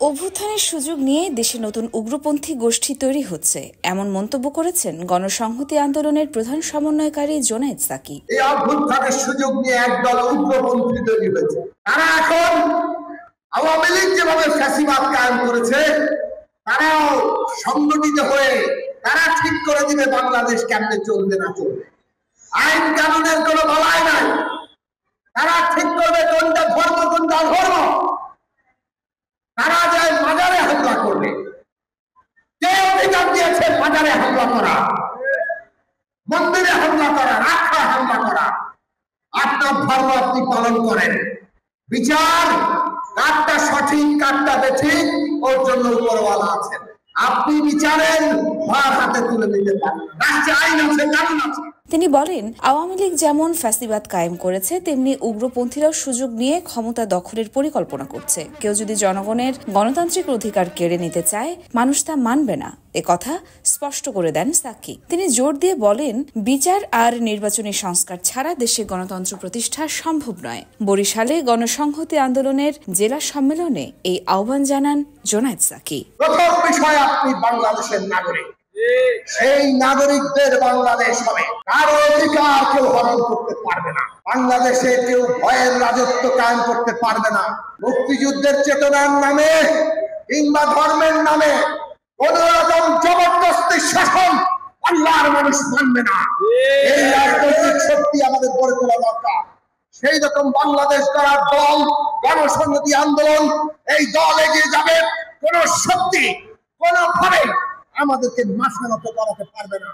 অভ্যুত্থানের সুযোগ নিয়ে দেশে নতুন উগ্রপন্থী গোষ্ঠী তৈরি হচ্ছে, এমন মন্তব্য করেছেন গণসংহতি আন্দোলনের প্রধান সমন্বয়কারী জোনায়েদ সাকি। এই অভ্যুত্থানের সুযোগ নিয়ে একদল উগ্রপন্থী তৈরি হয়েছে। তারা এখন আওয়ামী লীগ যেভাবে ফ্যাসিবাদ কায়েম করেছে, তারাও সংগঠিত হয়ে তারা ঠিক করে দিবে বাংলাদেশ কেমনে চলবে না চলবে। আইন কানুনের কোনো বলাই নাই। তারা ঠিক করবে কোনটা ধর্ম কোনটা অধর্ম। তারা যায় মাজারে হামলা করবে। কে অধিকার দিয়েছে মাজারে হামলা করা, মন্দিরে হামলা করা, রাখা হামলা করা? আপনার ধর্ম আপনি পালন করেন। বিচার কারটা সঠিক কারটা বেঠিক ওর জন্য উপরওয়ালা আছেন। আপনি বিচারেন ভার হাতে তুলে দিতে পারেন। রাষ্ট্রে আইন আছে, কানুন আছে। তিনি বলেন, আওয়ামী লীগ যেমন ফ্যাসিবাদ কায়েম করেছে, তেমনি উগ্রপন্থীরাও সুযোগ নিয়ে ক্ষমতা দখলের পরিকল্পনা করছে। কেউ যদি জনগণের গণতান্ত্রিক অধিকার কেড়ে নিতে চায়, মানুষ তা মানবে না, এ কথা স্পষ্ট করে দেন সাকি। তিনি জোর দিয়ে বলেন, বিচার আর নির্বাচনী সংস্কার ছাড়া দেশে গণতন্ত্র প্রতিষ্ঠা সম্ভব নয়। বরিশালে গণসংহতি আন্দোলনের জেলা সম্মেলনে এই আহ্বান জানান জোনায়েদ সাকি। প্রথম বিষয়, আপনি বাংলাদেশের নাগরিক। সেই নাগরিকদের বাংলাদেশ হবে, কারো অধিকার কেউ হরণ করতে পারবে না। বাংলাদেশে কেউ ভয়ের রাজত্ব কায়েম করতে পারবে না। মুক্তিযুদ্ধের চেতনার নামে কিংবা ধর্মের নামে কোন রকম জবরদস্তি শাসন আল্লাহর মানুষ মানবে না। এই রাজনৈতিক শক্তি আমাদের গড়ে তোলা দরকার। সেই রকম বাংলাদেশ গড়ার দল গণসংহতি আন্দোলন, এই দল এগিয়ে যাবে। কোন শক্তি কোনোভাবে আমাদেরকে মাথা নত করাতে পারবে না।